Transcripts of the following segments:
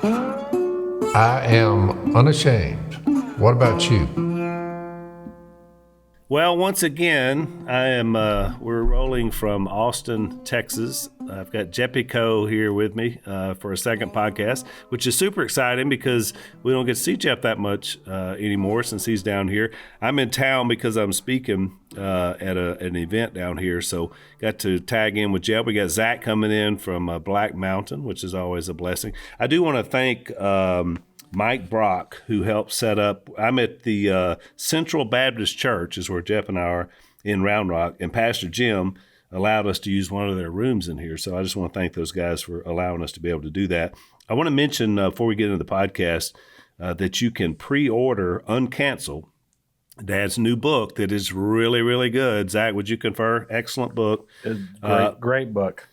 I am unashamed. What about you? Well, once again, we're rolling from Austin, Texas. I've got Jeppy Coe here with me for a second podcast, which is super exciting because we don't get to see Jeff that much anymore since he's down here. I'm in town because I'm speaking at an event down here, so got to tag in with Jeff. We got Zach coming in from Black Mountain, which is always a blessing. I do want to thank Mike Brock, who helped set up. I'm at the Central Baptist Church, is where Jeff and I are in Round Rock, and Pastor Jim allowed us to use one of their rooms in here. So I just want to thank those guys for allowing us to be able to do that. I want to mention before we get into the podcast that you can pre-order Uncancel, Dad's new book that is really, really good. Zach, would you confer? Excellent book. Great book.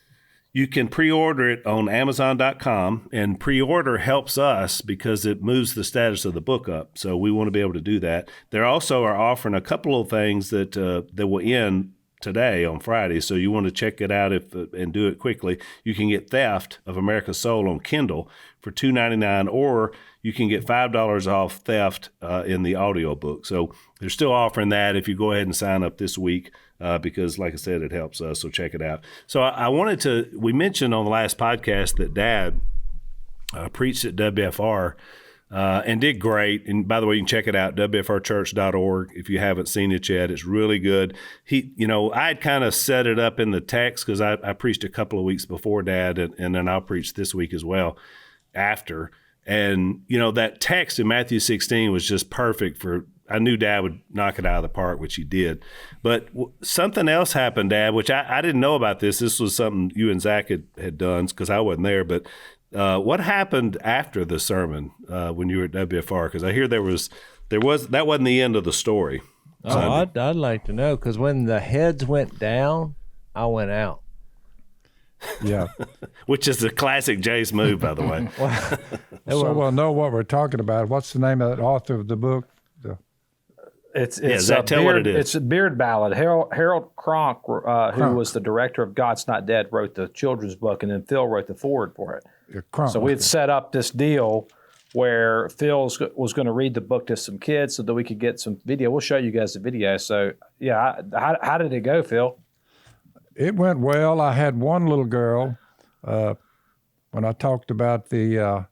You can pre-order it on Amazon.com, and pre-order helps us because it moves the status of the book up. So we want to be able to do that. They also are offering a couple of things that will end today on Friday. So you want to check it out and do it quickly. You can get Theft of America's Soul on Kindle for $2.99, or you can get $5 off Theft in the audiobook. So they're still offering that if you go ahead and sign up this week. Because, like I said, it helps us, so check it out. So I wanted to, we mentioned on the last podcast that Dad preached at WFR and did great. And by the way, you can check it out, wfrchurch.org. If you haven't seen it yet, it's really good. I had kind of set it up in the text because I preached a couple of weeks before Dad, and then I'll preach this week as well after. And, that text in Matthew 16 was just perfect I knew Dad would knock it out of the park, which he did. But something else happened, Dad, which I didn't know about this. This was something you and Zach had done because I wasn't there. But what happened after the sermon when you were at WFR? Because I hear that wasn't the end of the story. Oh, I'd like to know, because when the heads went down, I went out. Yeah. Which is a classic Jase move, by the way. So we'll know what we're talking about. What's the name of that author of the book? Tell what it is. It's a Beard Ballad. Harold Cronk, who was the director of God's Not Dead, wrote the children's book, and then Phil wrote the foreword for it. So we had set up this deal where Phil was going to read the book to some kids so that we could get some video. We'll show you guys the video. So, yeah, how did it go, Phil? It went well. I had one little girl when I talked about the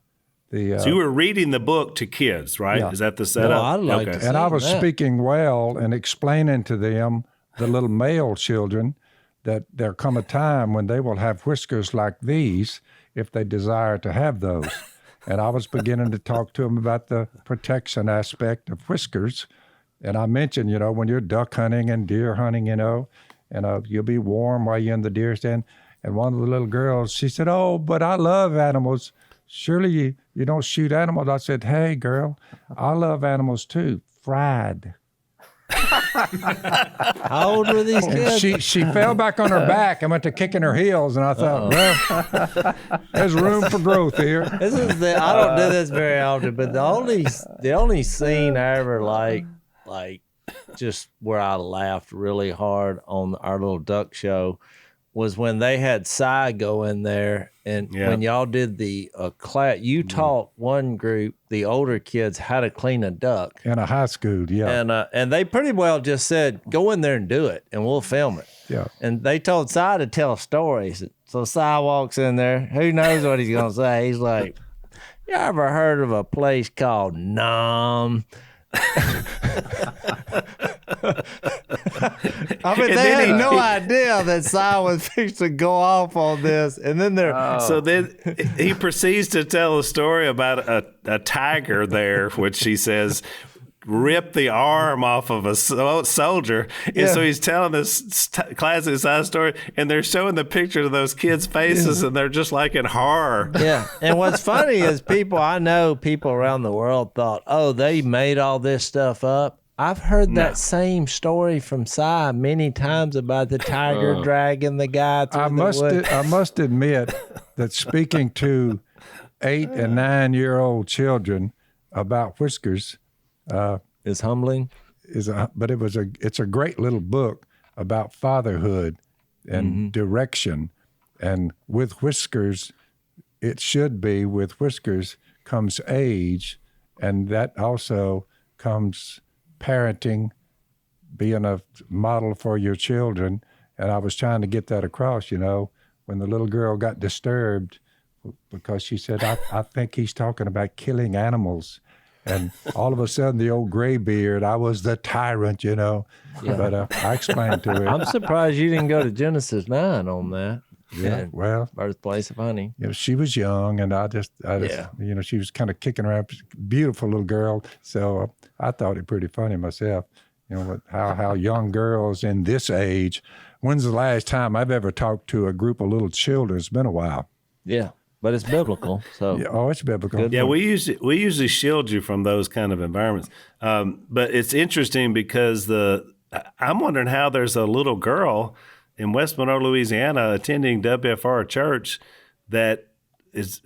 so you were reading the book to kids, right? Yeah. Is that the setup? Well, I'd like to see and I was that. speaking well and explaining to them, the little male children, that there come a time when they will have whiskers like these if they desire to have those. And I was beginning to talk to them about the protection aspect of whiskers. And I mentioned, when you're duck hunting and deer hunting, and you'll be warm while you're in the deer stand. And one of the little girls, she said, "Oh, but I love animals. Surely you don't shoot animals." I said, "Hey, girl, I love animals too, fried." How old were these kids? She fell back on her back and went to kicking her heels, and I thought, well, there's room for growth here. I don't do this very often, but the only scene I ever like just where I laughed really hard on our little duck show was when they had Cy go in there, and when y'all did the class, you taught one group, the older kids, how to clean a duck. In a high school, yeah. And they pretty well just said, go in there and do it, and we'll film it. Yeah. And they told Cy to tell stories. So Cy walks in there. Who knows what he's going to say? He's like, "You ever heard of a place called Nom?" They had no idea that Cy was fixing to go off on this, and then So then he proceeds to tell a story about a tiger there, which he says ripped the arm off of a soldier. And so he's telling this classic side story, and they're showing the picture of those kids' faces, and they're just like in horror. Yeah. And what's funny is people around the world thought, oh, they made all this stuff up. I've heard that same story from Cy many times about the tiger dragging the guy through the woods. I must admit that speaking to 8 and 9-year-old children about whiskers is humbling. But it's a great little book about fatherhood and direction, and with whiskers, it should be with whiskers comes age, and that also comes parenting, being a model for your children. And I was trying to get that across, when the little girl got disturbed because she said, I think he's talking about killing animals. And all of a sudden, the old gray beard, I was the tyrant, Yeah. But I explained to her. I'm surprised you didn't go to Genesis 9 on that. Yeah, well, birthplace of honey. She was young, and I just, she was kind of kicking around, beautiful little girl. So I thought it pretty funny myself, how young girls in this age. When's the last time I've ever talked to a group of little children? It's been a while. Yeah, but it's biblical. So it's biblical. Yeah, we usually shield you from those kind of environments. But it's interesting because I'm wondering how there's a little girl in West Monroe, Louisiana, attending WFR church that is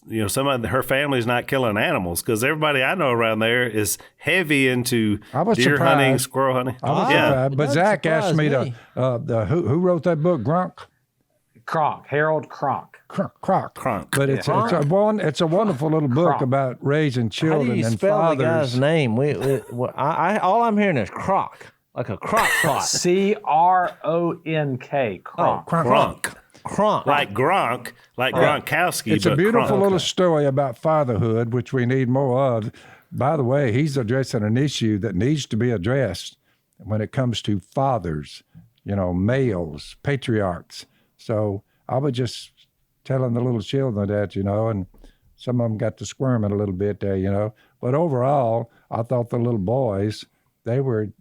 her family's not killing animals, because everybody I know around there is heavy into deer hunting, squirrel hunting. I was surprised. But Zach asked me who wrote that book, Kronk, Harold Kronk. Kronk. But it's a wonderful little book about raising children. How do you and spell fathers. The guy's name? All I'm hearing is crock. Like a crock pot. Cronk. Kronk. Like Gronk, like Gronkowski. It's a beautiful little story about fatherhood, which we need more of. By the way, he's addressing an issue that needs to be addressed when it comes to fathers, males, patriarchs. So I was just telling the little children that, and some of them got to squirming a little bit there, But overall, I thought the little boys, they were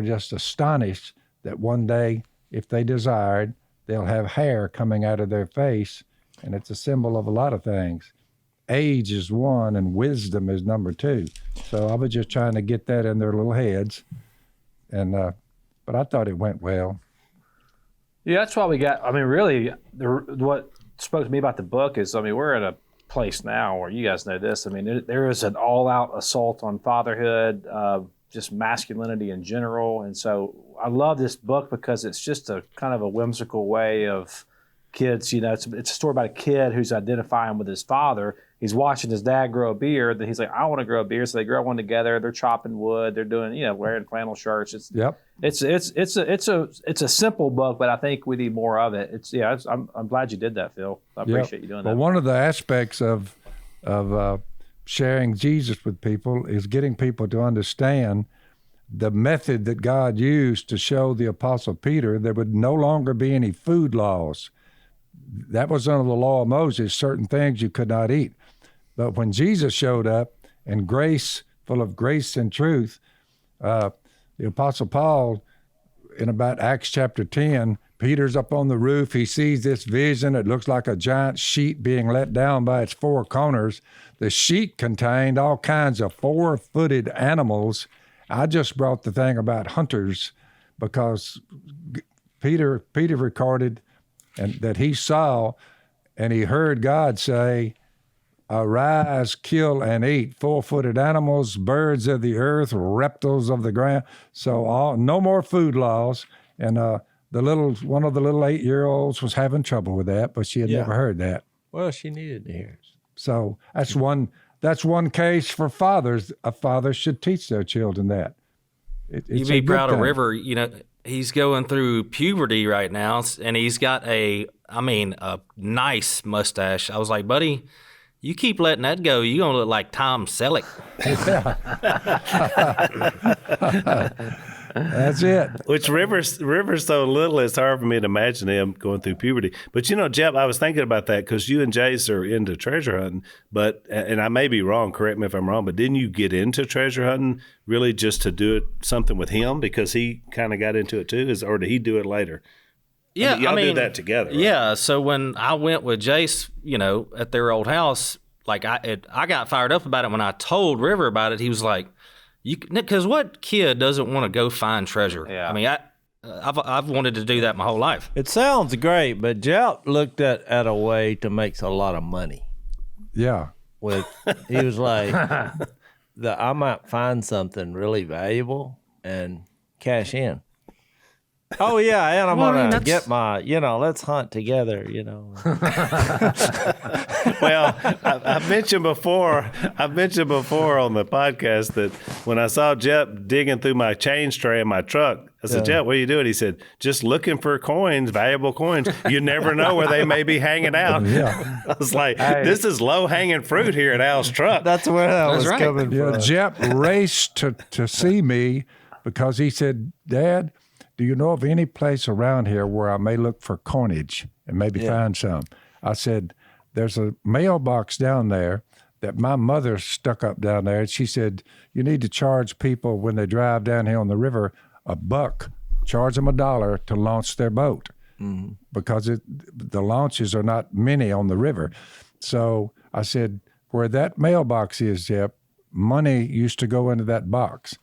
just astonished that one day, if they desired, they'll have hair coming out of their face, and it's a symbol of a lot of things. Age is one, and wisdom is number two. So I was just trying to get that in their little heads, and but I thought it went well. Yeah, that's why we got. I mean, really, what spoke to me about the book is, we're at a place now where you guys know this. There is an all-out assault on fatherhood. Just masculinity in general. And so I love this book because it's just a kind of a whimsical way of kids, it's a story about a kid who's identifying with his father. He's watching his dad grow a beard. Then he's like, I want to grow a beard. So they grow one together. They're chopping wood. They're doing, wearing flannel shirts. It's a simple book, but I think we need more of it. I'm glad you did that, Phil. I appreciate you doing that. Well, one of the aspects of sharing Jesus with people is getting people to understand the method that God used to show the Apostle Peter there would no longer be any food laws. That was under the law of Moses, certain things you could not eat. But when Jesus showed up, and grace, full of grace and truth, the Apostle Paul, in about Acts chapter 10, Peter's up on the roof. He sees this vision. It looks like a giant sheet being let down by its four corners. The sheet contained all kinds of four-footed animals. I just brought the thing about hunters because Peter recorded and that he saw and he heard God say, arise, kill, and eat four-footed animals, birds of the earth, reptiles of the ground. So no more food laws. And one of the little 8-year-olds was having trouble with that, but she had never heard that. Well, she needed to hear it. So that's one case for fathers. A father should teach their children that. You'd be proud of River. He's going through puberty right now, and he's got a nice mustache. I was like, buddy, you keep letting that go, you're going to look like Tom Selleck. That's it. Which River's so little, it's hard for me to imagine him going through puberty. But Jeff, I was thinking about that because you and Jase are into treasure hunting. And I may be wrong, correct me if I'm wrong, but didn't you get into treasure hunting really just to do something with him because he kind of got into it too? Or did he do it later? Yeah, y'all did that together, right? Yeah, so when I went with Jase, at their old house, like I got fired up about it when I told River about it. He was like, because what kid doesn't want to go find treasure? Yeah. I've wanted to do that my whole life. It sounds great, but Jap looked at a way to make a lot of money. Yeah. He was like, I might find something really valuable and cash in. Oh yeah, and I'm gonna get my, let's hunt together, Well, I've mentioned before on the podcast that when I saw Jep digging through my change tray in my truck, I said, Jep, what are you doing? He said, just looking for coins, valuable coins. You never know where they may be hanging out. Yeah. I was like, this is low-hanging fruit here at Al's truck. That's where I was coming from. Yeah, Jep raced to see me because he said, Dad, do you know of any place around here where I may look for coinage and maybe find some? I said, there's a mailbox down there that my mother stuck up down there. And she said, you need to charge people when they drive down here on the river $1, charge them $1 to launch their boat because the launches are not many on the river. So I said, where that mailbox is, Jep, money used to go into that box.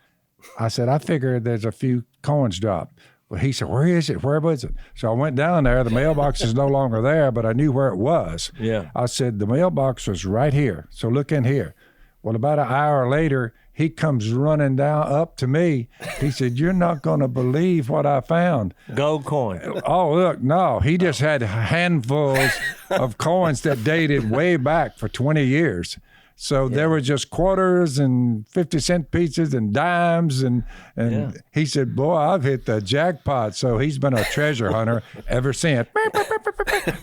I said, I figured there's a few coins dropped. Well, he said, where is it? Where was it? So I went down there. The mailbox is no longer there, but I knew where it was. Yeah. I said, the mailbox was right here. So look in here. Well, about an hour later, he comes running down up to me. He said, you're not going to believe what I found. Gold coin. Oh, look, no. He just had handfuls of coins that dated way back for 20 years. So there were just quarters and 50-cent pieces and dimes. And he said, boy, I've hit the jackpot. So he's been a treasure hunter ever since.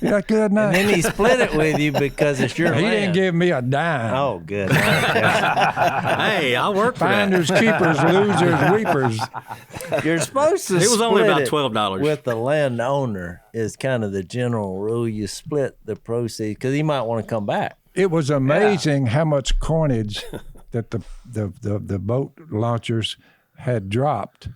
Yeah, good night. And then he split it with you because it's your He land. didn't give me a dime. Oh, good. Hey, I work for Finders, keepers, losers, reapers. You're supposed to It was only split about it $12. with the landowner is kind of the general rule. You split the proceeds because he might want to come back. It was amazing how much coinage that the boat launchers had dropped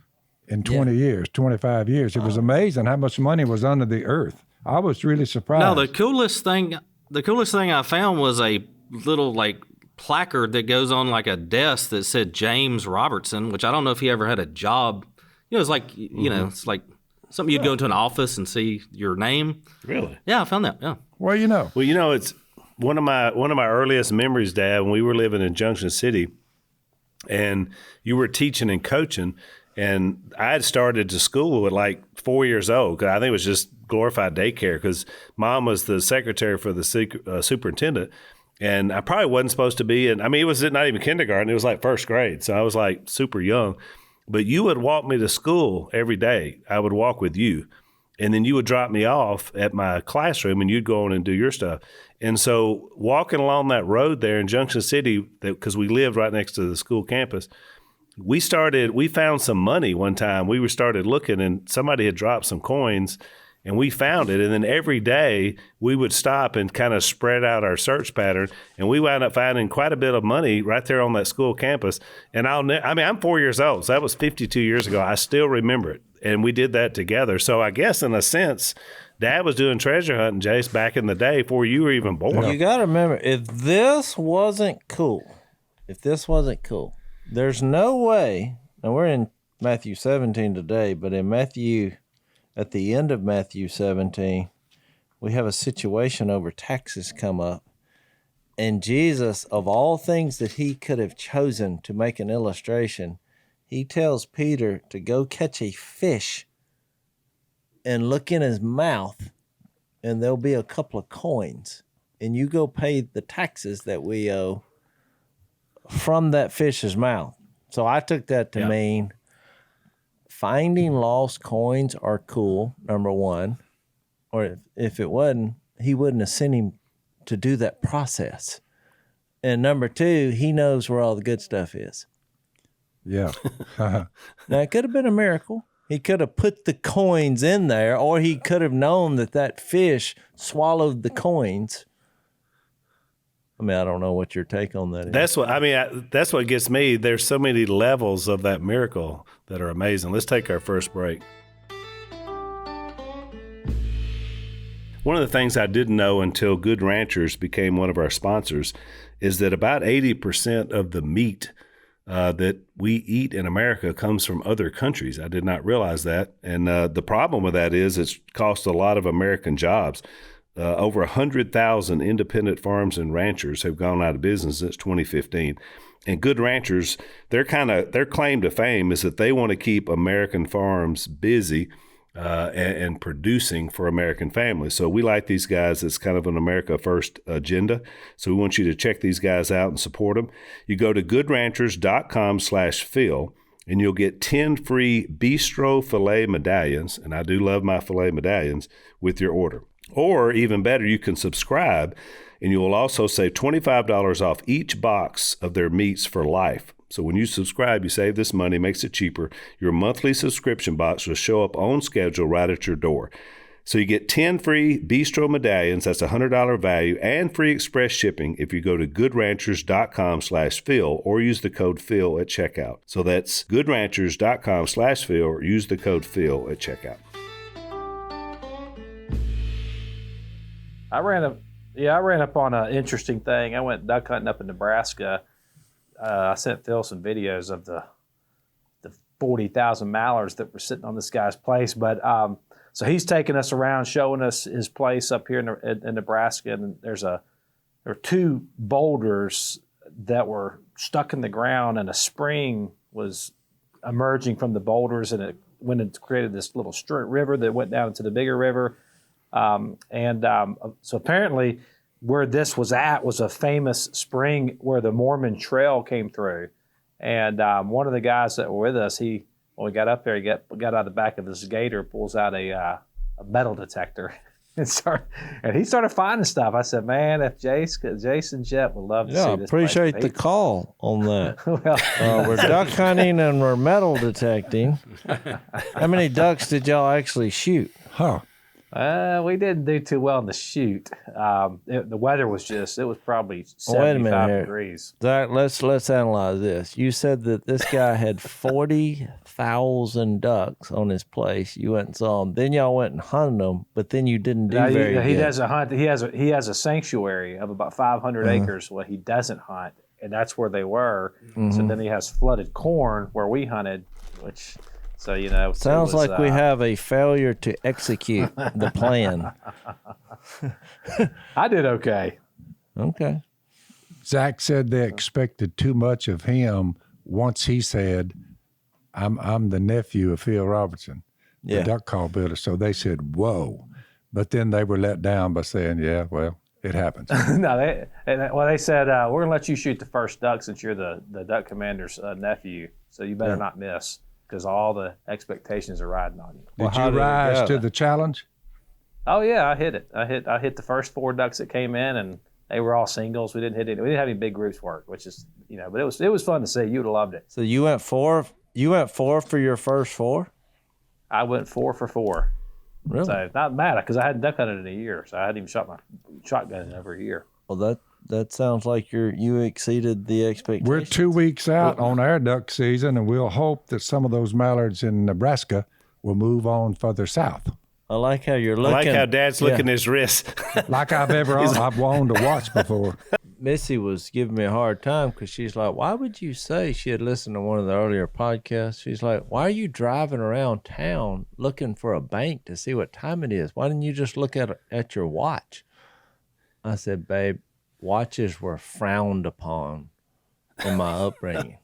in 20 years, 25 years. It was amazing how much money was under the earth. I was really surprised. No, the coolest thing I found was a little placard that goes on like a desk that said James Robertson, which I don't know if he ever had a job. It's like it's like something you'd go into an office and see your name. Really? Yeah, I found that. Yeah. Well, It's one of my earliest memories, Dad, when we were living in Junction City, and you were teaching and coaching, and I had started to school at like 4 years old. 'Cause I think it was just glorified daycare because Mom was the secretary for the superintendent, and I probably wasn't supposed to be in. I mean, it was not even kindergarten; it was like first grade, so I was like super young. But you would walk me to school every day. I would walk with you. And then you would drop me off at my classroom and you'd go on and do your stuff. And so walking along that road there in Junction City, because we lived right next to the school campus, we found some money one time. We started looking and somebody had dropped some coins and we found it. And then every day we would stop and kind of spread out our search pattern. And we wound up finding quite a bit of money right there on that school campus. And I'm 4 years old, so that was 52 years ago. I still remember it. And we did that together. So I guess in a sense, Dad was doing treasure hunting, Jase, back in the day before you were even born. You got to remember, if this wasn't cool, there's no way, and we're in Matthew 17 today, but at the end of Matthew 17, we have a situation over taxes come up. And Jesus, of all things that he could have chosen to make an illustration, he tells Peter to go catch a fish and look in his mouth, and there'll be a couple of coins. And you go pay the taxes that we owe from that fish's mouth. So I took that to mean finding lost coins are cool, number one. Or if it wasn't, he wouldn't have sent him to do that process. And number two, he knows where all the good stuff is. Yeah. Now, it could have been a miracle. He could have put the coins in there, or he could have known that fish swallowed the coins. I mean, I don't know what your take on that is. That's what gets me. There's so many levels of that miracle that are amazing. Let's take our first break. One of the things I didn't know until Good Ranchers became one of our sponsors is that about 80% of the meat that we eat in America comes from other countries. I did not realize that. And the problem with that is it's cost a lot of American jobs. Over 100,000 independent farms and ranchers have gone out of business since 2015. And Good Ranchers, their claim to fame is that they want to keep American farms busy and producing for American families. So we like these guys. It's kind of an America First agenda. So we want you to check these guys out and support them. You go to goodranchers.com/Phil, and you'll get 10 free bistro filet medallions, and I do love my filet medallions, with your order. Or even better, you can subscribe, and you will also save $25 off each box of their meats for life. So when you subscribe, you save this money, makes it cheaper. Your monthly subscription box will show up on schedule right at your door. So you get 10 free bistro medallions, that's $100 value, and free express shipping if you go to goodranchers.com/Phil or use the code Phil at checkout. So that's goodranchers.com/Phil or use the code Phil at checkout. I ran up on an interesting thing. I went duck hunting up in Nebraska. I sent Phil some videos of the 40,000 mallards that were sitting on this guy's place. But so he's taking us around, showing us his place up here in Nebraska. And there were two boulders that were stuck in the ground, and a spring was emerging from the boulders, and it went and created this little river that went down into the bigger river. So apparently, where this was at was a famous spring where the Mormon Trail came through. And one of the guys that were with us, when we got up there, he got out of the back of his gator, pulls out a metal detector, and he started finding stuff. I said, man, if Jase and Jet would love to see this. Appreciate the call on that. We're duck hunting and we're metal detecting. How many ducks did y'all actually shoot? We didn't do too well in the shoot. The weather was it was probably 75 degrees. Zach, let's analyze this. You said that this guy had 40,000 ducks on his place. You went and saw them. Then y'all went and hunted them, but then you didn't do very good. He doesn't hunt. He has a sanctuary of about 500 acres where he doesn't hunt, and that's where they were. Mm-hmm. So then he has flooded corn where we hunted, which... So, sounds like we have a failure to execute the plan. I did okay. Okay. Zach said they expected too much of him once he said, I'm the nephew of Phil Robertson, the duck call builder. So they said, whoa. But then they were let down by saying, yeah, well, it happens. No, they said, we're going to let you shoot the first duck since you're the duck commander's nephew. So you better not miss, because all the expectations are riding on you. Did you rise to the challenge? Oh yeah, I hit it. I hit the first 4 ducks that came in, and they were all singles. We didn't hit any. We didn't have any big groups work, which is but it was fun to see. You would have loved it. So you went 4. You went 4 for your first 4. I went 4 for 4. Really? So not bad, because I hadn't duck hunted in a year, so I hadn't even shot my shotgun in over a year. Well, that sounds like you exceeded the expectations. We're 2 weeks out on our duck season, and we'll hope that some of those mallards in Nebraska will move on further south. I like how you're looking. I like how Dad's looking at his wrist. Like I've wanted to watch before. Missy was giving me a hard time because she's like, why would you say, she had listened to one of the earlier podcasts, she's like, why are you driving around town looking for a bank to see what time it is? Why didn't you just look at your watch? I said, babe, watches were frowned upon in my upbringing.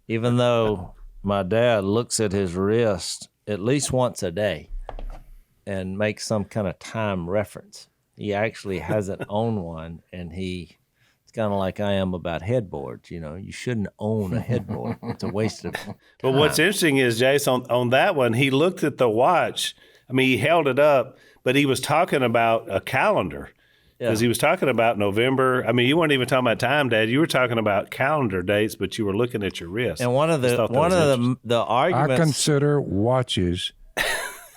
Even though my dad looks at his wrist at least once a day and makes some kind of time reference, he actually hasn't owned one, and it's kind of like I am about headboards. You shouldn't own a headboard. It's a waste of time. But what's interesting is, Jase, on that one, he looked at the watch. I mean, he held it up, but he was talking about a calendar. Because he was talking about November. I mean, you weren't even talking about time, Dad. You were talking about calendar dates, but you were looking at your wrist. And one of the arguments, I consider watches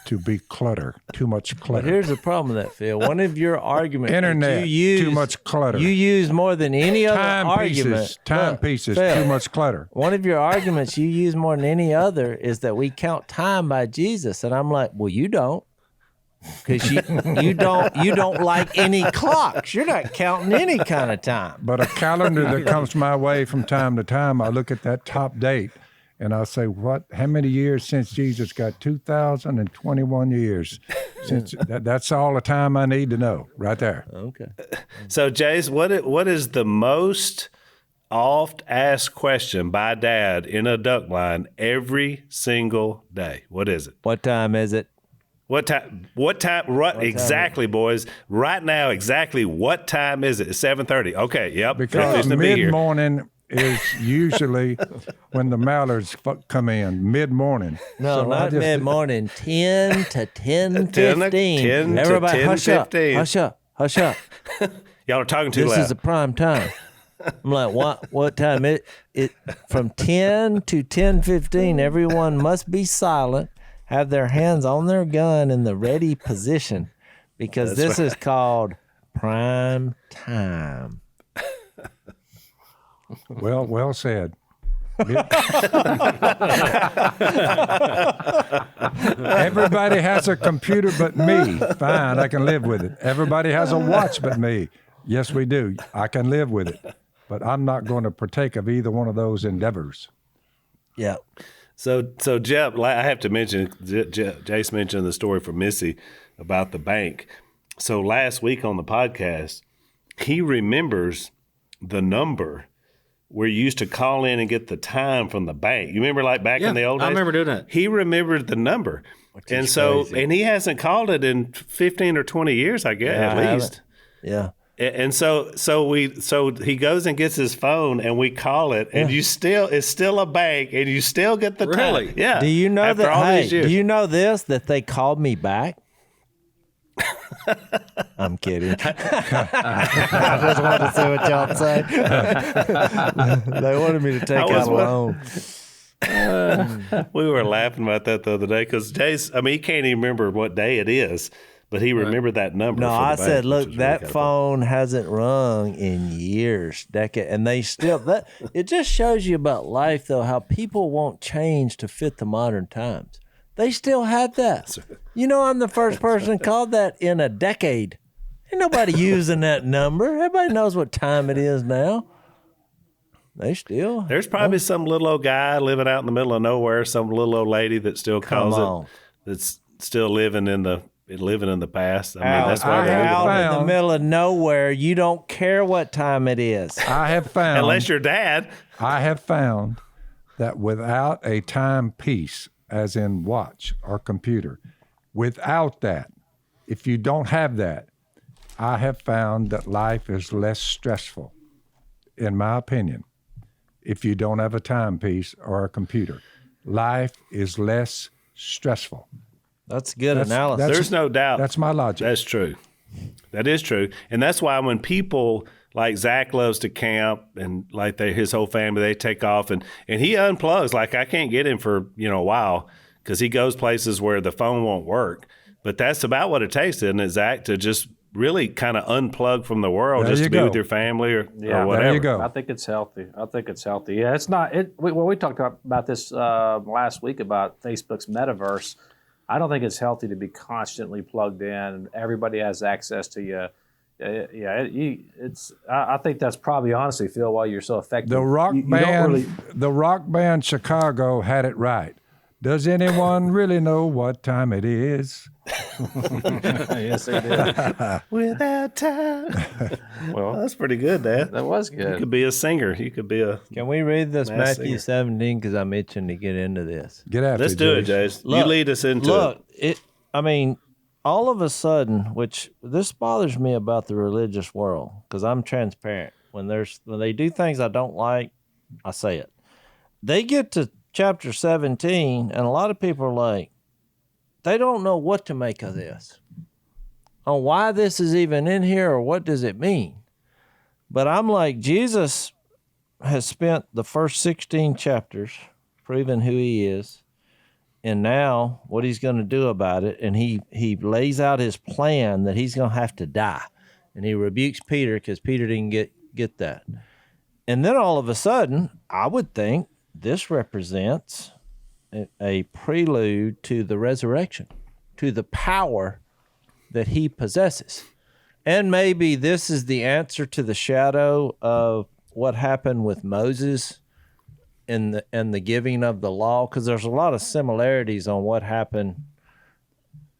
to be clutter, too much clutter. But here's the problem with that, Phil. One of your arguments, internet, too much clutter. You use more than any other argument. Timepieces, Phil, too much clutter. One of your arguments you use more than any other is that we count time by Jesus, and I'm like, well, you don't. Because you don't like any clocks. You're not counting any kind of time. But a calendar that comes my way from time to time, I look at that top date and I say, how many years since Jesus got 2,021 years? That's all the time I need to know right there. Okay. So, Jase, what is the most oft asked question by Dad in a duck blind every single day? What is it? What time is it? What time? Exactly, boys. Right now, exactly what time is it? It's 7:30. Okay, yep. Because mid-morning is usually when the mallards come in, mid-morning. No, So not mid-morning, 10 to 10:15. Everybody, hush up, hush up, hush up. Y'all are talking too loud. This is a prime time. I'm like, what time? It from 10 to 10:15, everyone must be silent, have their hands on their gun in the ready position, because this is called prime time. Well said. Everybody has a computer but me. Fine, I can live with it. Everybody has a watch but me. Yes, we do. I can live with it. But I'm not going to partake of either one of those endeavors. Yeah. So Jeff, I have to mention, Jase mentioned the story from Missy about the bank. So last week on the podcast, he remembers the number where you used to call in and get the time from the bank. You remember like back in the old days? I remember doing that. He remembered the number. And so, crazy. And he hasn't called it in 15 or 20 years, I guess, at least. Yeah. And so he goes and gets his phone and we call it and it's still a bank and you still get the time. Yeah. Do you know after all these years. Do you know this, that they called me back? I'm kidding. I just wanted to see what y'all say. They wanted me to take out a loan. We were laughing about that the other day because Jase, he can't even remember what day it is, but he remembered that number. No, I said, look, that really phone hasn't rung in years, decades, and they still, it just shows you about life, though, how people won't change to fit the modern times. They still have that. You know, I'm the first person called that in a decade. Ain't nobody using that number. Everybody knows what time it is now. They still. There's probably some little old guy living out in the middle of nowhere, some little old lady that still calls it. That's still living in the past. That's why they're out in the middle of nowhere. You don't care what time it is. I have found, unless you're dad. I have found that without a timepiece, as in watch or computer, without that, if you don't have that, I have found that life is less stressful, in my opinion. If you don't have a timepiece or a computer, life is less stressful. That's good analysis. There's no doubt. That's my logic. That's true. That is true. And that's why when people like Zach loves to camp and like his whole family, they take off and he unplugs. Like I can't get him for, a while because he goes places where the phone won't work. But that's about what it takes, isn't it, Zach, to just really kind of unplug from the world, just to be with your family or whatever. There you go. I think it's healthy. Yeah, it's not. We talked about this last week about Facebook's metaverse. I don't think it's healthy to be constantly plugged in. Everybody has access to you. I think that's probably honestly, Phil, why you're so effective. The rock band Chicago had it right. Does anyone really know what time it is? Yes, they did. Without time. Well, that's pretty good, Dad. That was good. You could be a singer. You could be a. Can we read this Matthew 17? Because I'm itching to get into this. Get after it. Let's do it, Jase. You lead us into it. All of a sudden, which this bothers me about the religious world, because I'm transparent. When they do things I don't like, I say it. They get to chapter 17, and a lot of people are like, they don't know what to make of this, on why this is even in here or what does it mean. But I'm like, Jesus has spent the first 16 chapters proving who he is, and now what he's going to do about it. And he lays out his plan that he's going to have to die. And he rebukes Peter because Peter didn't get that. And then all of a sudden, I would think this represents a prelude to the resurrection, to the power that he possesses. And maybe this is the answer to the shadow of what happened with Moses and the giving of the law, because there's a lot of similarities on what happened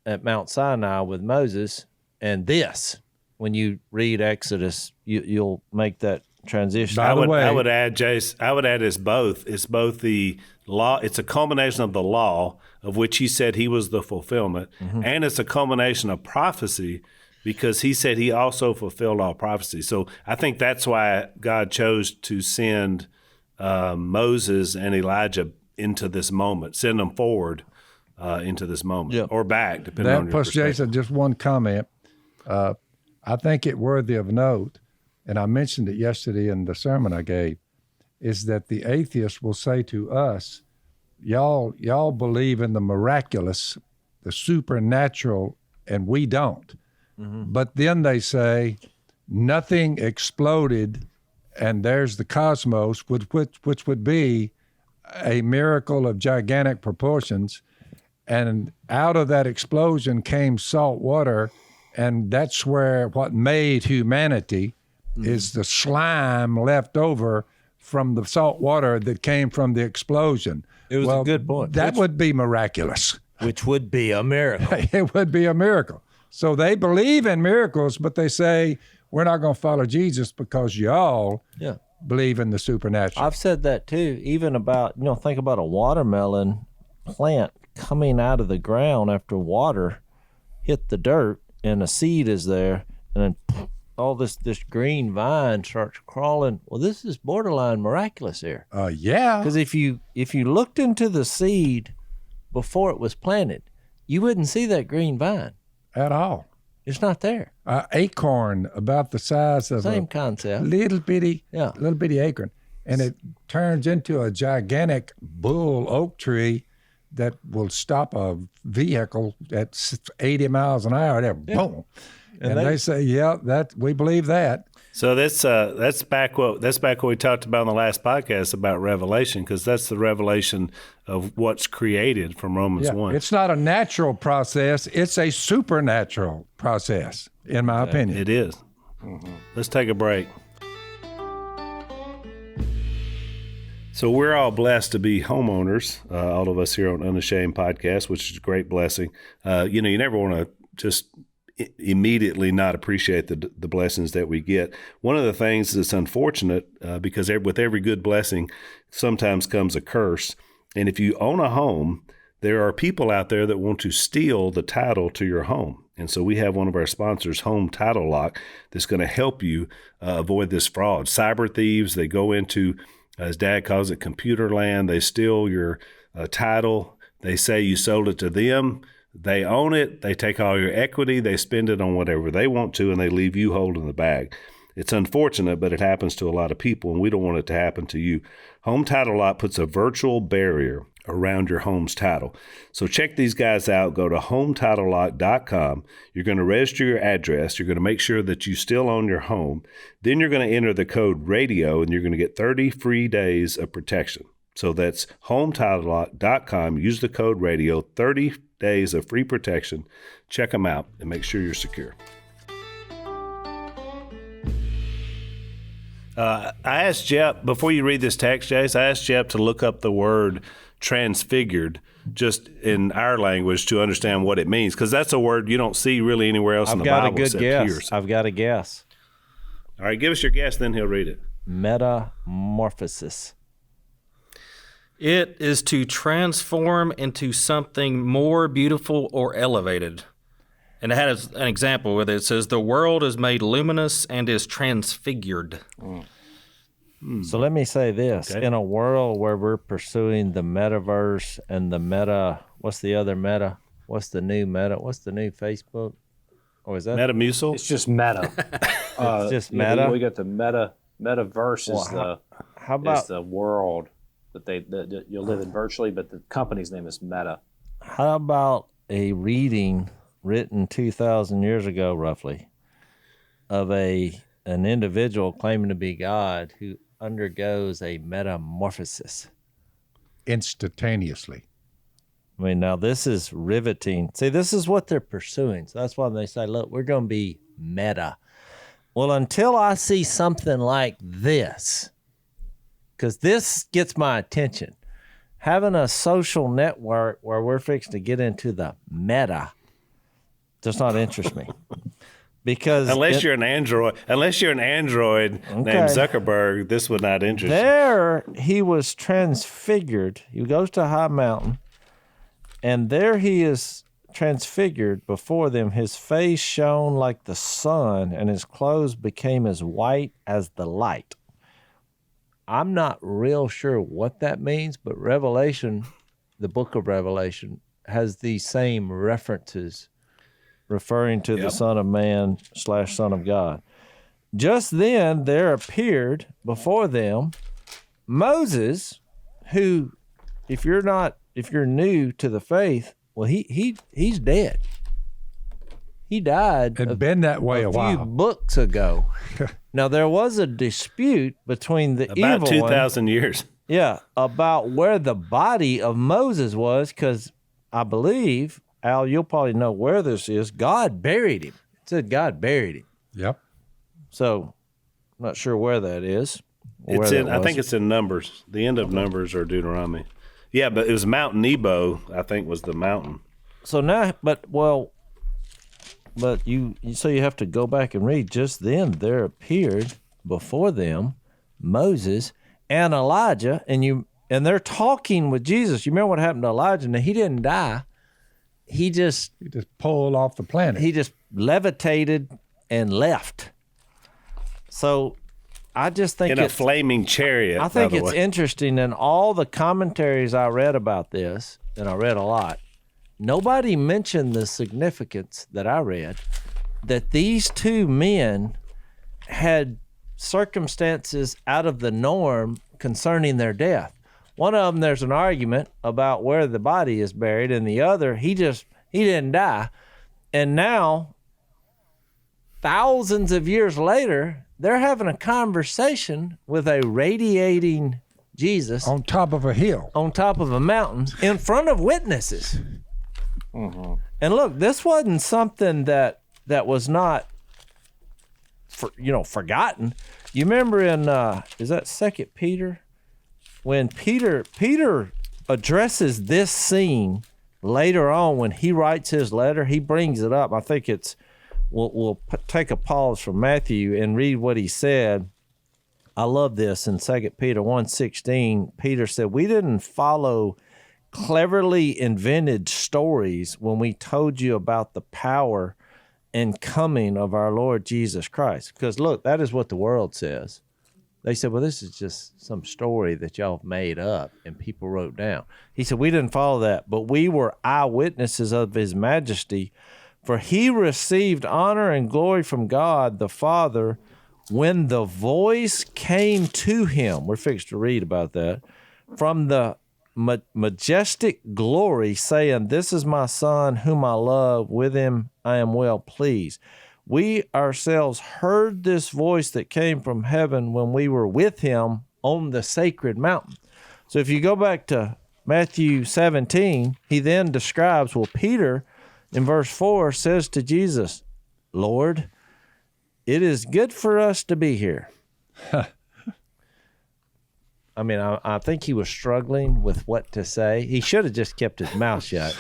at Mount Sinai with Moses and this. When you read Exodus, you'll make that transition. By the way, I would add, Jase, I would add it's both. It's both the law. It's a culmination of the law, of which he said he was the fulfillment, and it's a culmination of prophecy, because he said he also fulfilled all prophecy. So I think that's why God chose to send Moses and Elijah into this moment, send them forward into this moment, or back, depending on that. your Plus, perspective. Jason, just one comment. I think it worthy of note, and I mentioned it yesterday in the sermon I gave, is that the atheist will say to us, y'all believe in the miraculous, the supernatural, and we don't. But then they say nothing exploded, and there's the cosmos, which would be a miracle of gigantic proportions. And out of that explosion came salt water, and that's where what made humanity is the slime left over from the salt water that came from the explosion. It was a good point. That would be miraculous. Which would be a miracle. It would be a miracle. So they believe in miracles, but they say, we're not going to follow Jesus because y'all believe in the supernatural. I've said that too, even about, think about a watermelon plant coming out of the ground after water hit the dirt and a seed is there, and then all this green vine starts crawling. Well, this is borderline miraculous here. Yeah. Because if you looked into the seed before it was planted, you wouldn't see that green vine. At all. It's not there. Acorn about the size of Same a concept. little bitty acorn. And it turns into a gigantic bull oak tree that will stop a vehicle at 80 miles an hour. There, boom. And they say, that we believe that. So that's back what we talked about in the last podcast about Revelation, because that's the revelation of what's created from Romans 1. It's not a natural process; it's a supernatural process, in my opinion. It is. Let's take a break. So we're all blessed to be homeowners, all of us here on Unashamed podcast, which is a great blessing. You never want to just immediately not appreciate the blessings that we get. One of the things that's unfortunate, because with every good blessing sometimes comes a curse. And if you own a home, there are people out there that want to steal the title to your home. And so we have one of our sponsors, Home Title Lock, that's going to help you avoid this fraud. Cyber thieves, they go into, as Dad calls it, computer land. They steal your title. They say you sold it to them. They own it, they take all your equity, they spend it on whatever they want to, and they leave you holding the bag. It's unfortunate, but it happens to a lot of people, and we don't want it to happen to you. Home Title Lock puts a virtual barrier around your home's title. So check these guys out. Go to HomeTitleLock.com. You're going to register your address. You're going to make sure that you still own your home. Then you're going to enter the code RADIO, and you're going to get 30 free days of protection. So that's HomeTitleLock.com. Use the code RADIO, 30 days of free protection. Check them out and make sure you're secure. I asked Jeff, before you read this text, Jase, I asked Jeff to look up the word transfigured just in our language to understand what it means, because that's a word you don't see really anywhere else in the Bible except here. I've got a guess. All right, give us your guess, then he'll read it. Metamorphosis. It is to transform into something more beautiful or elevated. And it has an example where it says, the world is made luminous and is transfigured. So let me say this. Okay. In a world where we're pursuing the metaverse and the what's the other meta? What's the new meta? What's the new Facebook? Or is that Metamucil? It's just meta. It's just meta? We got the metaverse is the world that you'll live in virtually, but the company's name is Meta. How about a reading written 2,000 years ago, roughly, of an individual claiming to be God who undergoes a metamorphosis instantaneously? I mean, now this is riveting. See, this is what they're pursuing. So that's why they say, look, we're going to be meta. Well, until I see something like this, because this gets my attention, having a social network where we're fixing to get into the meta does not interest me. Because unless you're an android named Zuckerberg, this would not interest you. There he was transfigured. He goes to a high mountain, and there he is transfigured before them. His face shone like the sun, and his clothes became as white as the light. I'm not real sure what that means, but Revelation, the book of Revelation, has these same references referring to the Son of Man / Son of God. Just then there appeared before them Moses, who, if you're new to the faith, well, he's dead. He died. It'd been that way a while. few books ago. Now there was a dispute between the evil about 2,000 years. Yeah, about where the body of Moses was, because I believe, Al, you'll probably know where this is. God buried him. It said God buried him. Yep. So, I'm not sure where that is. I think it's in Numbers. The end of Numbers or Deuteronomy. Yeah, but it was Mount Nebo, I think, was the mountain. So now, but you have to go back and read. Just then there appeared before them Moses and Elijah, and they're talking with Jesus. You remember what happened to Elijah? Now, he didn't die. He just pulled off the planet. He just levitated and left. So I just think in a flaming chariot. I think it's interesting. In all the commentaries I read about this, and I read a lot, nobody mentioned the significance that I read, that these two men had circumstances out of the norm concerning their death. One of them, there's an argument about where the body is buried, and the other, he didn't die. And now, thousands of years later, they're having a conversation with a radiating Jesus on top of a hill, on top of a mountain, in front of witnesses. Mm-hmm. And look, this wasn't something that was not, forgotten. You remember in is that 2 Peter, when Peter addresses this scene later on when he writes his letter, he brings it up. I think it's we'll take a pause from Matthew and read what he said. I love this in 2 Peter 1:16. Peter said, "We didn't follow cleverly invented stories when we told you about the power and coming of our Lord Jesus Christ." Because look, that is what the world says. They said, well, this is just some story that y'all made up and people wrote down. He said, we didn't follow that, but we were eyewitnesses of his majesty, for he received honor and glory from God the Father when the voice came to him. We're fixed to read about that. From the majestic glory, saying, "This is my son whom I love, with him I am well pleased." We ourselves heard this voice that came from heaven when we were with him on the sacred mountain. So if you go back to Matthew 17, he then describes, Peter in verse 4 says to Jesus, "Lord, it is good for us to be here." I mean, I think he was struggling with what to say. He should have just kept his mouth shut.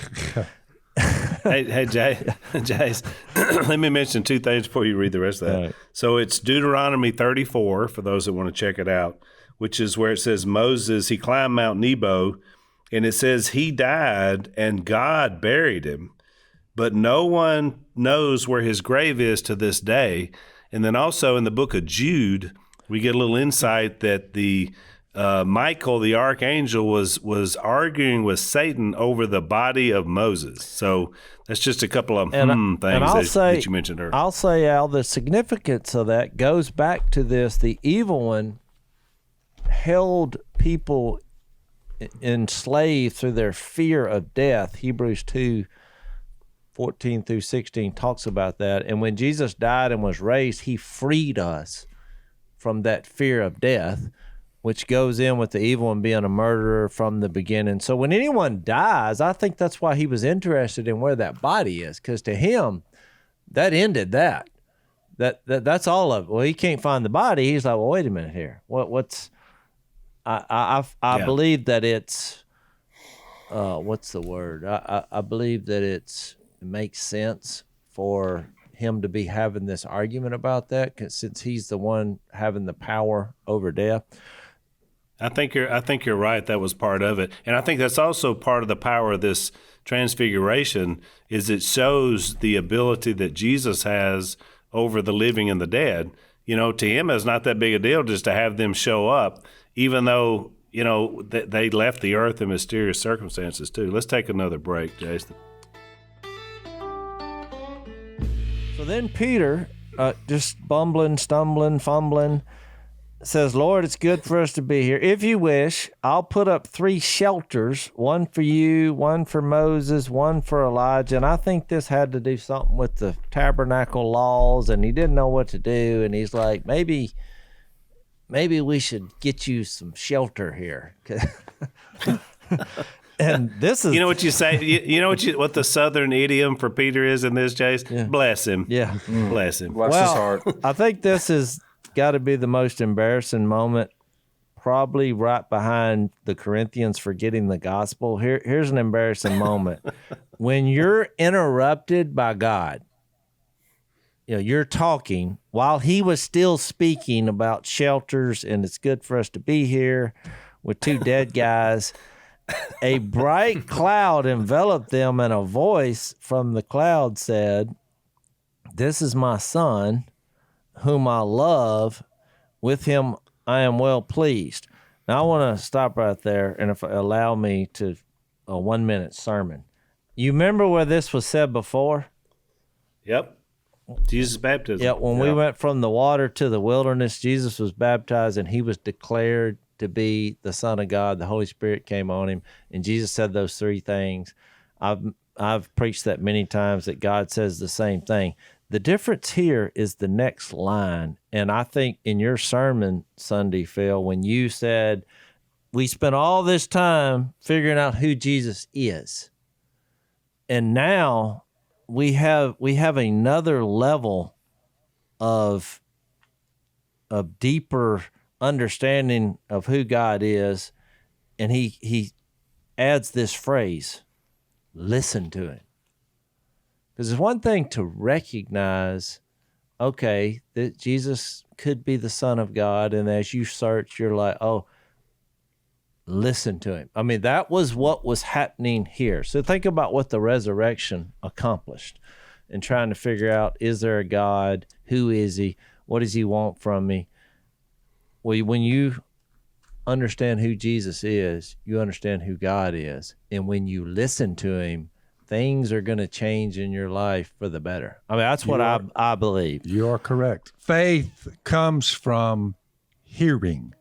Hey, Jase, let me mention two things before you read the rest of that. Right. So it's Deuteronomy 34, for those that want to check it out, which is where it says Moses, he climbed Mount Nebo, and it says he died and God buried him, but no one knows where his grave is to this day. And then also in the book of Jude, we get a little insight that the Michael, the archangel, was arguing with Satan over the body of Moses. So that's just a couple of things that you mentioned earlier. I'll say, Al, the significance of that goes back to this. The evil one held people enslaved through their fear of death. Hebrews 2:14 through 16 talks about that. And when Jesus died and was raised, he freed us from that fear of death, which goes in with the evil one being a murderer from the beginning. So when anyone dies, I think that's why he was interested in where that body is, because to him, that ended that. That's all of it. Well, he can't find the body. He's like, well, wait a minute here. I believe that it's, what's the word? I believe that it makes sense for him to be having this argument about that, since he's the one having the power over death? I think you're right. That was part of it, and I think that's also part of the power of this transfiguration. Is it shows the ability that Jesus has over the living and the dead. You know, to him, it's not that big a deal just to have them show up, even though they left the earth in mysterious circumstances too. Let's take another break, Jason. So then Peter, just bumbling, stumbling, fumbling, says, Lord, it's good for us to be here. If you wish, I'll put up 3 shelters, one for you, one for Moses, one for Elijah. And I think this had to do something with the tabernacle laws, and he didn't know what to do. And he's like, maybe we should get you some shelter here. And this is, you know what you say, you know what the Southern idiom for Peter is in this, Jase? Yeah. Bless him. Yeah. Bless him. Bless his heart. I think this is got to be the most embarrassing moment, probably right behind the Corinthians forgetting the gospel. Here's an embarrassing moment. When you're interrupted by God, you're talking while he was still speaking about shelters and it's good for us to be here with 2 dead guys. A bright cloud enveloped them, and a voice from the cloud said, "This is my son, whom I love. With him I am well pleased." Now I want to stop right there, and if allow me to a 1-minute sermon. You remember where this was said before? Yep. Jesus' baptism. Yeah, when we went from the water to the wilderness, Jesus was baptized and he was declared to be the Son of God. The Holy Spirit came on him, and Jesus said those 3 things. I've preached that many times, that God says the same thing. The difference here is the next line. And I think in your sermon Sunday, Phil, when you said, we spent all this time figuring out who Jesus is, and now we have another level of deeper understanding of who God is, and he adds this phrase, listen to him. Because it's one thing to recognize, okay, that Jesus could be the Son of God, and as you search, you're like, oh, listen to him. I mean, that was what was happening here. So think about what the resurrection accomplished, and trying to figure out, is there a God? Who is he? What does he want from me? Well, when you understand who Jesus is, you understand who God is. And when you listen to him, things are going to change in your life for the better. I mean, that's what I believe. You are correct. Faith comes from hearing.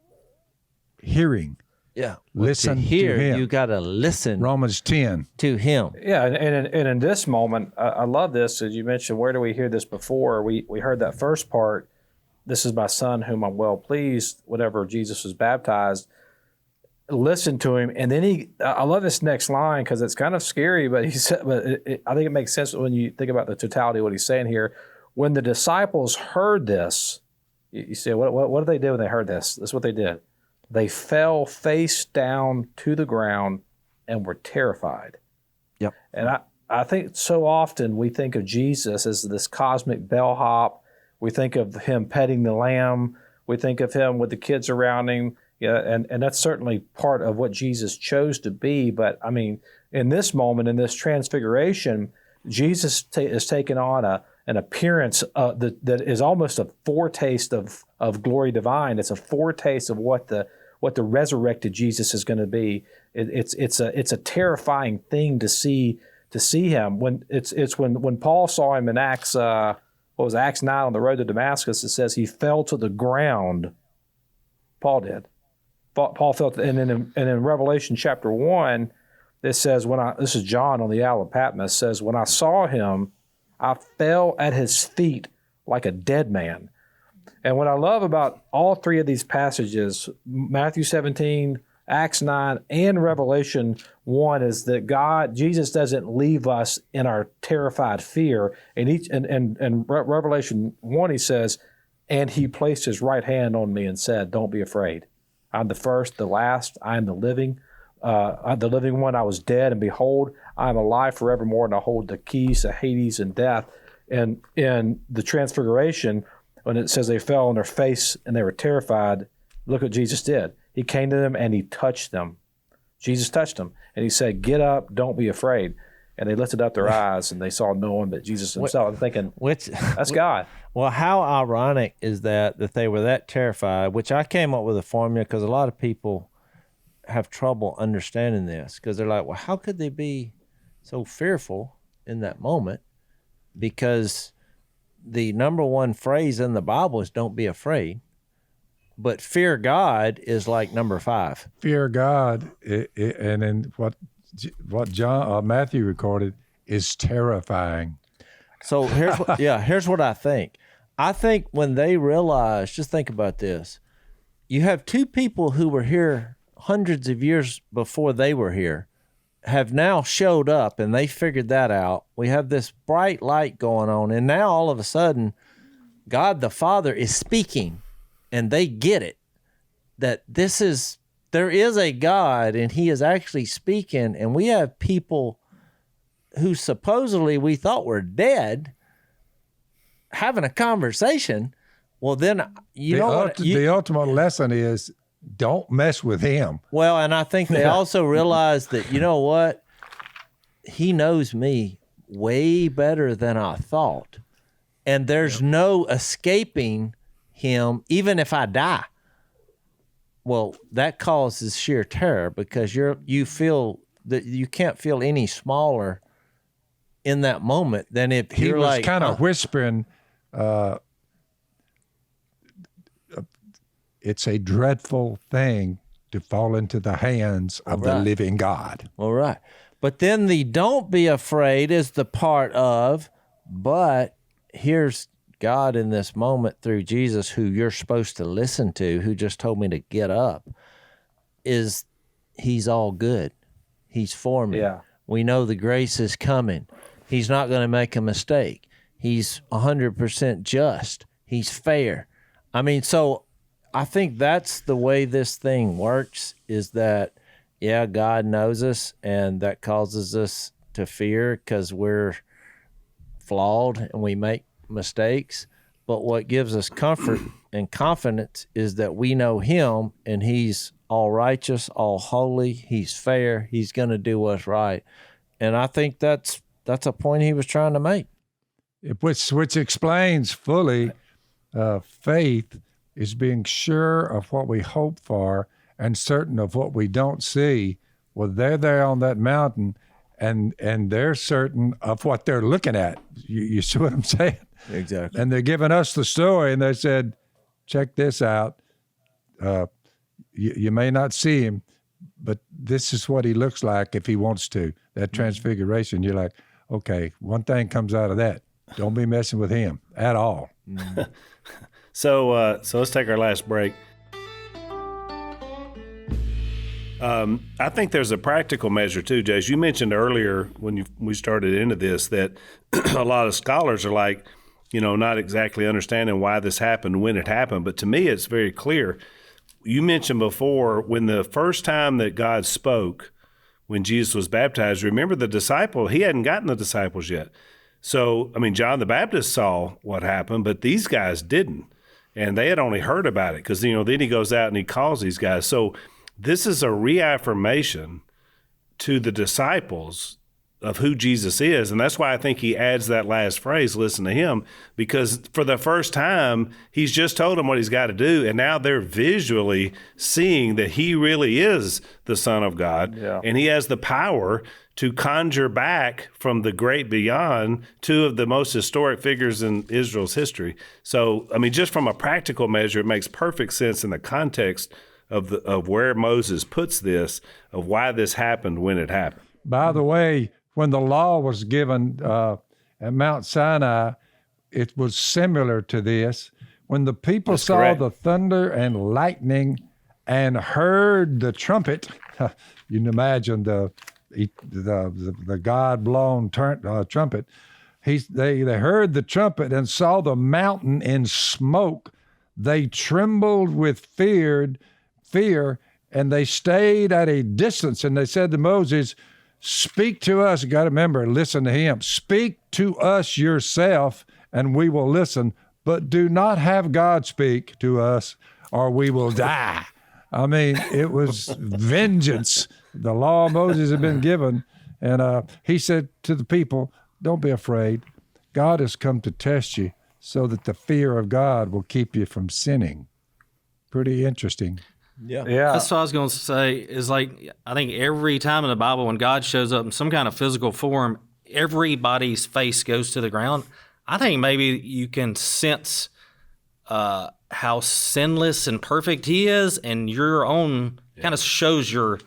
Hearing. Yeah. Listen to hear, to him. You got to listen. Romans 10. To him. Yeah, and in this moment, I love this. As you mentioned, where do we hear this before? We heard that first part, this is my son whom I'm well pleased, whatever Jesus was baptized. Listen to him. And then I love this next line because it's kind of scary, but he said, I think it makes sense when you think about the totality of what he's saying here. When the disciples heard this, you say, what did they do when they heard this? This is what they did. They fell face down to the ground and were terrified. Yep. And I think so often we think of Jesus as this cosmic bellhop. We think of him petting the lamb. We think of him with the kids around him. Yeah, and that's certainly part of what Jesus chose to be. But, I mean, in this moment, in this transfiguration, Jesus is taking on an appearance that is almost a foretaste of glory divine. It's a foretaste of what the resurrected Jesus is going to be. It's a terrifying thing to see him. When Paul saw him in Acts. Acts 9 on the road to Damascus? It says he fell to the ground. Paul did. Paul fell, and in Revelation chapter 1, it says, this is John on the Isle of Patmos, says, when I saw him, I fell at his feet like a dead man. And what I love about all 3 of these passages, Matthew 17, Acts 9, and Revelation 1, is that Jesus doesn't leave us in our terrified fear. And Revelation 1, he says, and he placed his right hand on me and said, don't be afraid. I'm the first, the last. I am the living one. I was dead, and behold, I am alive forevermore, and I hold the keys to Hades and death. And in the transfiguration, when it says they fell on their face and they were terrified, look what Jesus did. He came to them and he touched them. Jesus touched them and he said, "Get up, don't be afraid." And they lifted up their eyes and they saw no one but Jesus himself. I'm thinking, that's God. Well, how ironic is that they were that terrified, which I came up with a formula because a lot of people have trouble understanding this because they're like, well, how could they be so fearful in that moment? Because the number one phrase in the Bible is don't be afraid. But fear God is like number 5. Fear God, and in what Matthew recorded, is terrifying. So here's what I think. I think when they realize, just think about this. You have 2 people who were here hundreds of years before they were here, have now showed up and they figured that out. We have this bright light going on, and now all of a sudden, God the Father is speaking, and they get it, that there is a God, and he is actually speaking, and we have people who supposedly we thought were dead having a conversation. Well, then the ultimate lesson is don't mess with him. Well, and I think they also realize that, you know what? He knows me way better than I thought. And there's no escaping him, even if I die. Well, that causes sheer terror because you feel that you can't feel any smaller in that moment than if he you're was like kind of whispering, it's a dreadful thing to fall into the hands of the living God. All right. But then the don't be afraid is the part of, but here's God in this moment through Jesus, who you're supposed to listen to, who just told me to get up, is he's all good. He's for me. Yeah. We know the grace is coming. He's not going to make a mistake. He's 100% just. He's fair. I mean, so I think that's the way this thing works, is that, yeah, God knows us, and that causes us to fear because we're flawed and we make mistakes. But what gives us comfort and confidence is that we know him, and he's all righteous, all holy, he's fair, he's going to do what's right. And I think that's a point he was trying to make. Which explains fully faith is being sure of what we hope for and certain of what we don't see. Well, they're there on that mountain, and they're certain of what they're looking at. You see what I'm saying? Exactly. And they're giving us the story, and they said, check this out. You may not see him, but this is what he looks like if he wants to. That transfiguration, you're like, okay, one thing comes out of that. Don't be messing with him at all. So let's take our last break. I think there's a practical measure too, Jase. You mentioned earlier when we started into this that a lot of scholars are like, not exactly understanding why this happened, when it happened. But to me, it's very clear. You mentioned before when the first time that God spoke, when Jesus was baptized, remember the disciple, he hadn't gotten the disciples yet. So, John the Baptist saw what happened, but these guys didn't. And they had only heard about it because, then he goes out and he calls these guys. So this is a reaffirmation to the disciples of who Jesus is. And that's why I think he adds that last phrase, listen to him, because for the first time, he's just told them what he's got to do. And now they're visually seeing that he really is the Son of God. Yeah. And he has the power to conjure back from the great beyond 2 of the most historic figures in Israel's history. So, just from a practical measure, it makes perfect sense in the context of where Moses puts this, of why this happened when it happened. By the way, when the law was given at Mount Sinai, it was similar to this. When the people saw the thunder and lightning and heard the trumpet, you can imagine the God-blown trumpet. They heard the trumpet and saw the mountain in smoke. They trembled with fear, and they stayed at a distance. And they said to Moses, Speak to us. You got to remember, listen to him. Speak to us yourself, and we will listen. But do not have God speak to us, or we will die. I mean, it was vengeance. The law of Moses had been given, and he said to the people, don't be afraid. God has come to test you so that the fear of God will keep you from sinning. Pretty interesting. Yeah. That's what I was going to say is like, I think every time in the Bible when God shows up in some kind of physical form, everybody's face goes to the ground. I think maybe you can sense how sinless and perfect he is, and your own kind of shows your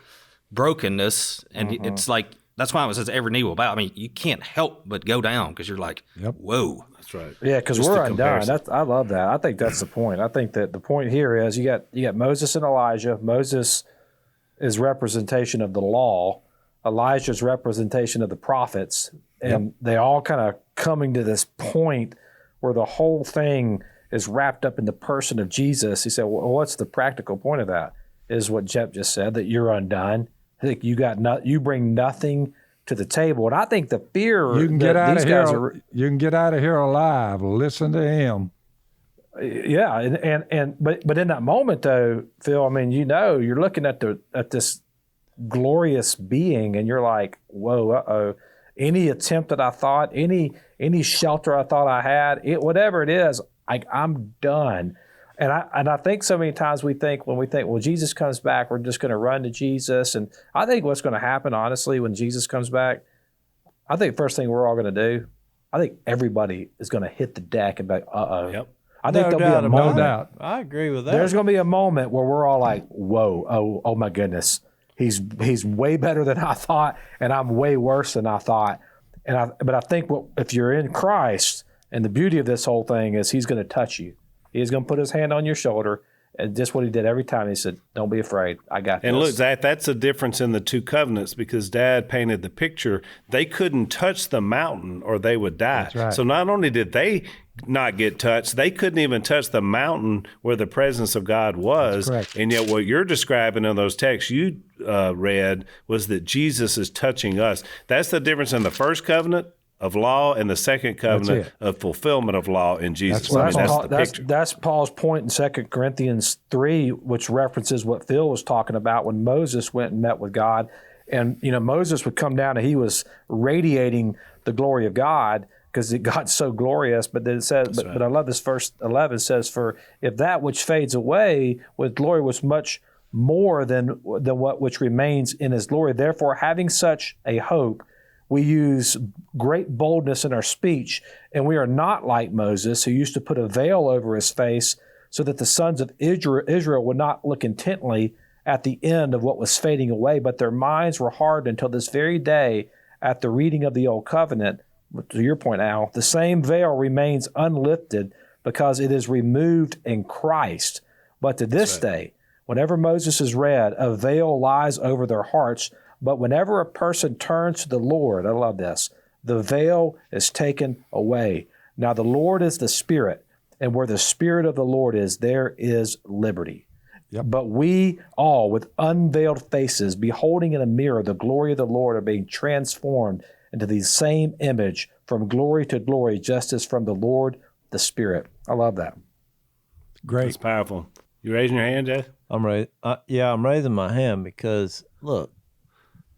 brokenness. And it's like, that's why it says every knee will bow. I mean, you can't help but go down because you're like, whoa. That's right. Yeah, because we're undone. I love that. I think that's the point. I think that the point here is you got Moses and Elijah. Moses is representation of the law. Elijah's representation of the prophets. And they all kind of coming to this point where the whole thing is wrapped up in the person of Jesus. He said, well, what's the practical point of that? Is what Jep just said, that you're undone. I think you bring nothing to the table. And I think the fear you can get out of here. You can get out of here alive. Listen to him. Yeah, but in that moment though, Phil, I mean, you're looking at this glorious being, and you're like, whoa, any attempt that I thought, any shelter I thought I had, whatever it is, I'm done. And I think so many times when we think, well, Jesus comes back, we're just going to run to Jesus. And I think what's going to happen, honestly, when Jesus comes back, I think first thing we're all going to do, I think everybody is going to hit the deck and be like, uh-oh. Yep. I think there'll be a moment. No doubt. I agree with that. There's going to be a moment where we're all like, whoa, oh my goodness. He's way better than I thought, and I'm way worse than I thought. But I think if you're in Christ, and the beauty of this whole thing is he's going to touch you. He's going to put his hand on your shoulder, and just what he did every time. He said, don't be afraid. I got this. And look, Zach, that's the difference in the two covenants, because Dad painted the picture. They couldn't touch the mountain or they would die. That's right. So not only did they not get touched, they couldn't even touch the mountain where the presence of God was. That's correct. And yet what you're describing in those texts you read was that Jesus is touching us. That's the difference in the first covenant of law and the second covenant of fulfillment of law in Jesus. That's Paul's point in 2 Corinthians 3, which references what Phil was talking about when Moses went and met with God. And, Moses would come down and he was radiating the glory of God because God's so glorious. But then it says, but I love this verse 11 says, for if that which fades away with glory was much more than what which remains in his glory, therefore having such a hope, we use great boldness in our speech, and we are not like Moses, who used to put a veil over his face so that the sons of Israel would not look intently at the end of what was fading away, but their minds were hardened until this very day at the reading of the Old Covenant. To your point, Al, the same veil remains unlifted because it is removed in Christ. But to this day, whenever Moses is read, a veil lies over their hearts. But whenever a person turns to the Lord, I love this, the veil is taken away. Now the Lord is the Spirit, and where the Spirit of the Lord is, there is liberty. Yep. But we all, with unveiled faces, beholding in a mirror the glory of the Lord, are being transformed into the same image from glory to glory, just as from the Lord, the Spirit. I love that. Great. That's powerful. You raising your hand, Jay? I'm raising my hand because, look,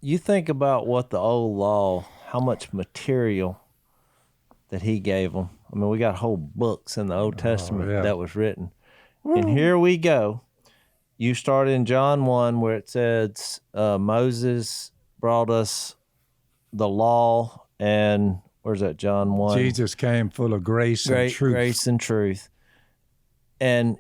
you think about what the old law, how much material that he gave them. I mean, we got whole books in the Old Testament that was written. And here we go. You start in John 1 where it says Moses brought us the law, and where's that, John 1? Jesus came full of grace and truth. Grace and truth. And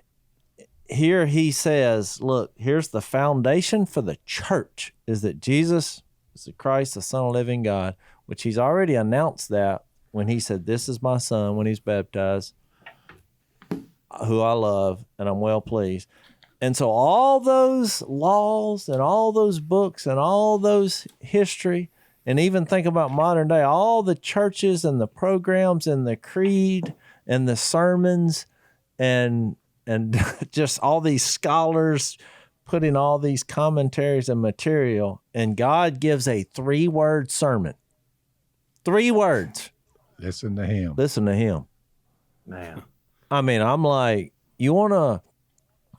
here he says, look, here's the foundation for the church, is that Jesus is the Christ, the Son of the living God, which he's already announced that when he said, this is my son, when he's baptized, who I love, and I'm well pleased. And so all those laws and all those books and all those history, and even think about modern day, all the churches and the programs and the creed and the sermons and just all these scholars putting all these commentaries and material, and God gives a 3-word sermon. 3 words. Listen to him. Listen to him. Man. I mean, I'm like, you wanna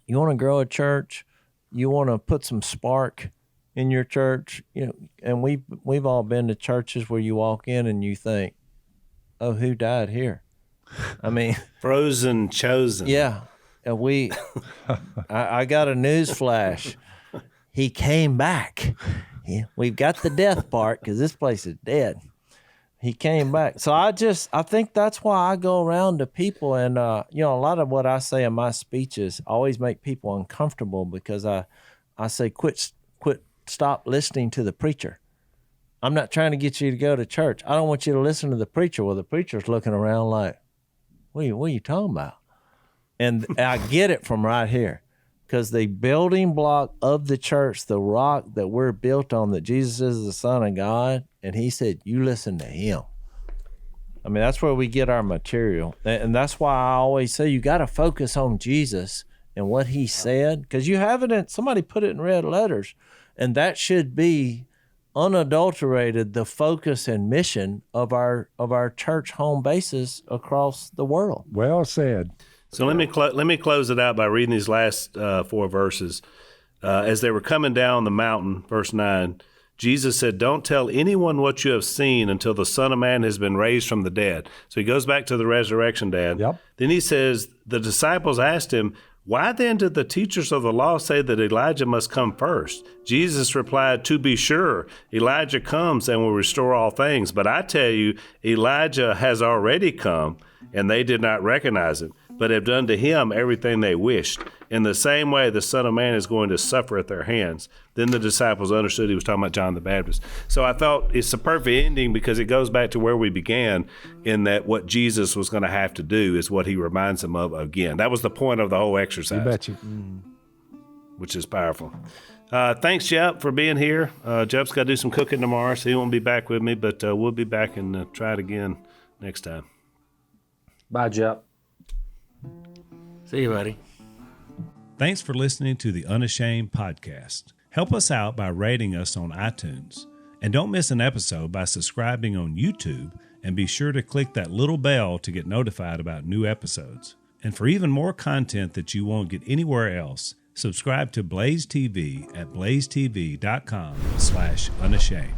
grow a church, you wanna put some spark in your church, you know, and we've all been to churches where you walk in and you think, oh, who died here? I mean, frozen chosen. Yeah. And I got a news flash. He came back. Yeah, we've got the death part because this place is dead. He came back. So I think that's why I go around to people, and you know, a lot of what I say in my speeches always make people uncomfortable because I say stop listening to the preacher. I'm not trying to get you to go to church. I don't want you to listen to the preacher. Well, the preacher's looking around like, what are you talking about? And I get it from right here, because the building block of the church, the rock that we're built on, that Jesus is the Son of God, and he said, you listen to him. I mean, that's where we get our material. And that's why I always say you got to focus on Jesus and what he said, because you have it somebody put it in red letters, and that should be unadulterated the focus and mission of our church home bases across the world. Well said. So let me close it out by reading these last 4 verses. As they were coming down the mountain, verse 9, Jesus said, don't tell anyone what you have seen until the Son of Man has been raised from the dead. So he goes back to the resurrection, Dad. Yep. Then he says, the disciples asked him, why then did the teachers of the law say that Elijah must come first? Jesus replied, to be sure, Elijah comes and will restore all things. But I tell you, Elijah has already come, and they did not recognize him, but have done to him everything they wished. In the same way, the Son of Man is going to suffer at their hands. Then the disciples understood he was talking about John the Baptist. So I thought it's a perfect ending because it goes back to where we began, in that what Jesus was going to have to do is what he reminds them of again. That was the point of the whole exercise. You betcha. Which is powerful. Thanks, Jep, for being here. Jep's got to do some cooking tomorrow, so he won't be back with me, but we'll be back and try it again next time. Bye, Jep. See you, buddy. Thanks for listening to the Unashamed podcast. Help us out by rating us on iTunes. And don't miss an episode by subscribing on YouTube, and be sure to click that little bell to get notified about new episodes. And for even more content that you won't get anywhere else, subscribe to Blaze TV at blazetv.com/unashamed.